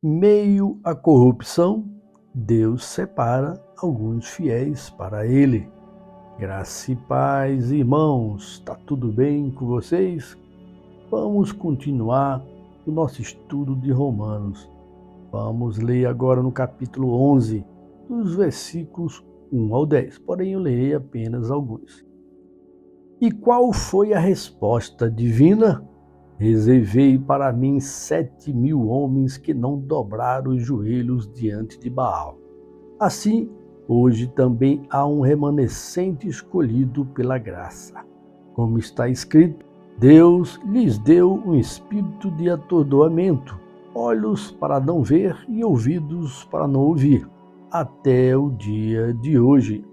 Meio à corrupção, Deus separa alguns fiéis para Ele. Graça e paz, irmãos, está tudo bem com vocês? Vamos continuar o nosso estudo de Romanos. Vamos ler agora no capítulo 11, dos versículos 1 ao 10, porém eu lerei apenas alguns. E qual foi a resposta divina? Reservei para mim 7.000 homens que não dobraram os joelhos diante de Baal. Assim, hoje também há um remanescente escolhido pela graça. Como está escrito, Deus lhes deu um espírito de atordoamento, olhos para não ver e ouvidos para não ouvir, até o dia de hoje.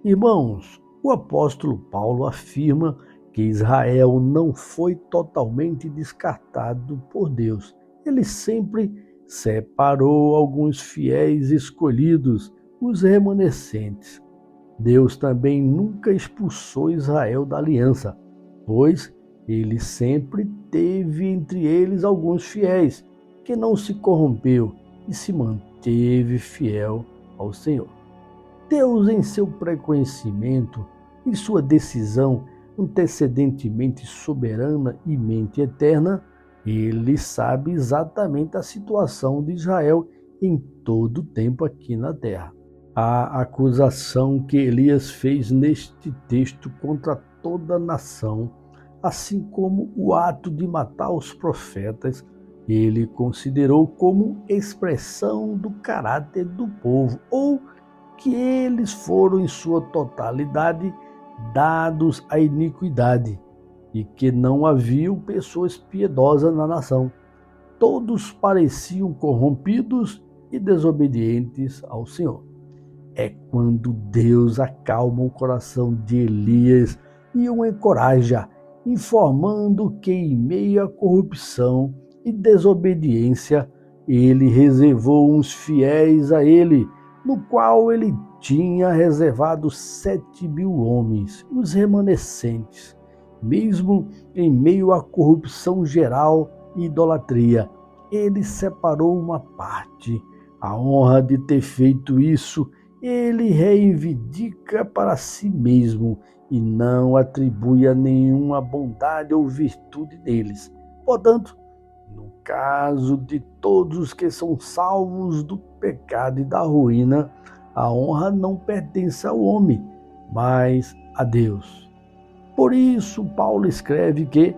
Irmãos, o apóstolo Paulo afirma que Israel não foi totalmente descartado por Deus. Ele sempre separou alguns fiéis escolhidos, os remanescentes. Deus também nunca expulsou Israel da aliança, pois ele sempre teve entre eles alguns fiéis, que não se corrompeu e se manteve fiel ao Senhor. Deus, em seu pré-conhecimento e sua decisão antecedentemente soberana e mente eterna, ele sabe exatamente a situação de Israel em todo o tempo aqui na terra. A acusação que Elias fez neste texto contra toda a nação, assim como o ato de matar os profetas, ele considerou como expressão do caráter do povo, ou que eles foram em sua totalidade dados à iniquidade e que não haviam pessoas piedosas na nação. Todos pareciam corrompidos e desobedientes ao Senhor. É quando Deus acalma o coração de Elias e o encoraja, informando que em meio à corrupção e desobediência, ele reservou uns fiéis a ele, no qual ele tinha reservado 7.000 homens, os remanescentes. Mesmo em meio à corrupção geral e idolatria, ele separou uma parte. A honra de ter feito isso, ele reivindica para si mesmo e não atribui a nenhuma bondade ou virtude deles. Portanto, no caso de todos os que são salvos do pecado e da ruína, a honra não pertence ao homem, mas a Deus. Por isso, Paulo escreve que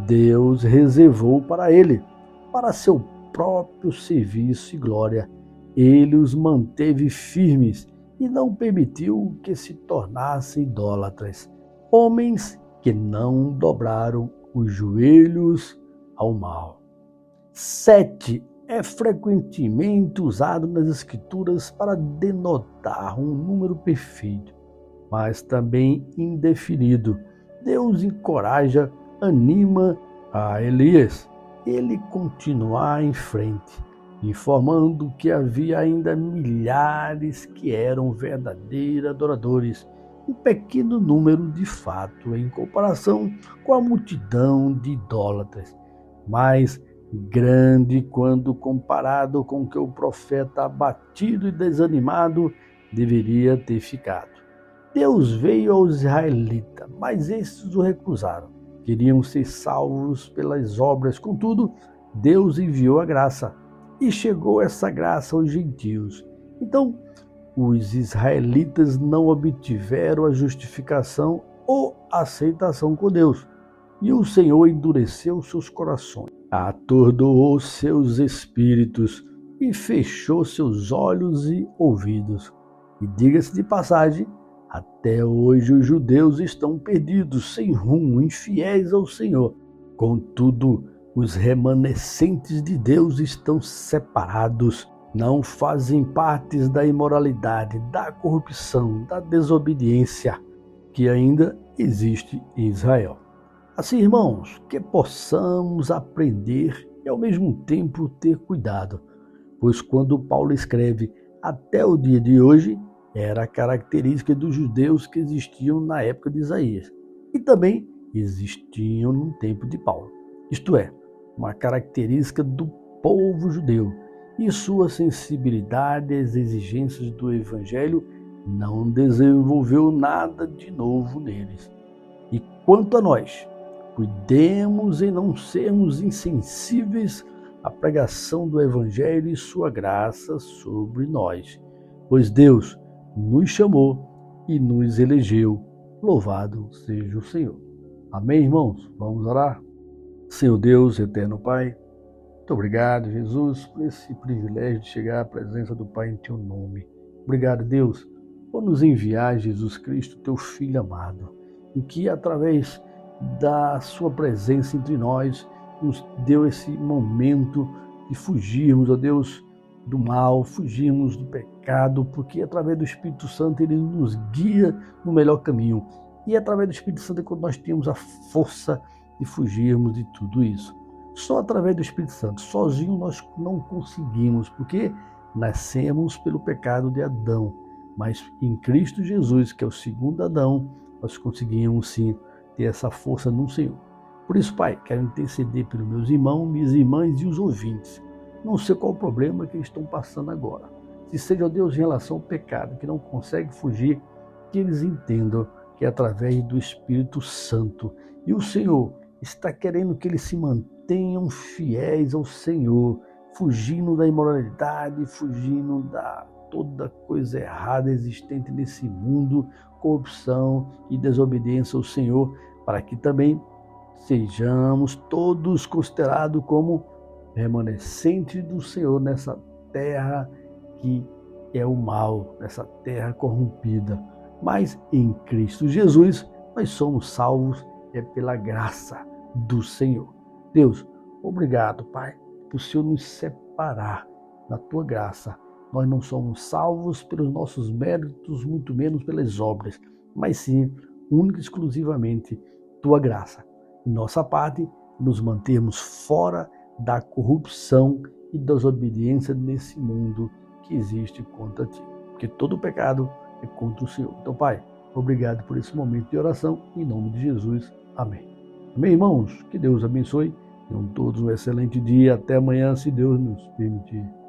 Deus reservou para ele, para seu próprio serviço e glória. Ele os manteve firmes e não permitiu que se tornassem idólatras, homens que não dobraram os joelhos ao mal. 7 é frequentemente usado nas Escrituras para denotar um número perfeito, mas também indefinido. Deus encoraja, anima a Elias ele continuar em frente, informando que havia ainda milhares que eram verdadeiros adoradores, um pequeno número de fato em comparação com a multidão de idólatras, mas grande quando comparado com o que o profeta abatido e desanimado deveria ter ficado. Deus veio aos israelitas, mas estes o recusaram. Queriam ser salvos pelas obras, contudo, Deus enviou a graça e chegou essa graça aos gentios. Então, os israelitas não obtiveram a justificação ou aceitação com Deus, e o Senhor endureceu seus corações, atordoou seus espíritos e fechou seus olhos e ouvidos. E diga-se de passagem, até hoje os judeus estão perdidos, sem rumo, infiéis ao Senhor. Contudo, os remanescentes de Deus estão separados, não fazem parte da imoralidade, da corrupção, da desobediência que ainda existe em Israel. Assim, irmãos, que possamos aprender e ao mesmo tempo ter cuidado, pois quando Paulo escreve até o dia de hoje, era a característica dos judeus que existiam na época de Isaías e também existiam no tempo de Paulo. Isto é, uma característica do povo judeu e sua sensibilidade às exigências do Evangelho não desenvolveu nada de novo neles. E quanto a nós, cuidemos em não sermos insensíveis à pregação do Evangelho e sua graça sobre nós, pois Deus nos chamou e nos elegeu. Louvado seja o Senhor. Amém, irmãos? Vamos orar? Senhor Deus, eterno Pai, muito obrigado, Jesus, por esse privilégio de chegar à presença do Pai em Teu nome. Obrigado, Deus, por nos enviar Jesus Cristo, Teu Filho amado, e que através da Sua presença entre nós, nos deu esse momento de fugirmos, ó Deus, do mal, fugirmos do pecado, porque através do Espírito Santo Ele nos guia no melhor caminho. E através do Espírito Santo é quando nós temos a força de fugirmos de tudo isso. Só através do Espírito Santo, sozinho nós não conseguimos, porque nascemos pelo pecado de Adão, mas em Cristo Jesus, que é o segundo Adão, nós conseguimos sim ter essa força no Senhor. Por isso, Pai, quero interceder pelos meus irmãos, minhas irmãs e os ouvintes. Não sei qual o problema que eles estão passando agora. Se seja, ó Deus, em relação ao pecado, que não consegue fugir, que eles entendam que é através do Espírito Santo. E o Senhor está querendo que eles se mantenham fiéis ao Senhor, fugindo da imoralidade, fugindo da toda coisa errada existente nesse mundo, corrupção e desobediência ao Senhor, para que também sejamos todos considerados como remanescentes do Senhor nessa terra que é o mal, nessa terra corrompida. Mas em Cristo Jesus nós somos salvos pela graça do Senhor. Deus, obrigado, Pai, por o Senhor nos separar na Tua graça. Nós não somos salvos pelos nossos méritos, muito menos pelas obras, mas sim, única e exclusivamente, Tua graça. Em nossa parte, nos mantermos fora da corrupção e desobediência nesse mundo que existe contra Ti. Porque todo pecado é contra o Senhor. Então, Pai, obrigado por esse momento de oração. Em nome de Jesus. Amém. Amém, irmãos? Que Deus abençoe. Tenham todos um excelente dia. Até amanhã, se Deus nos permitir.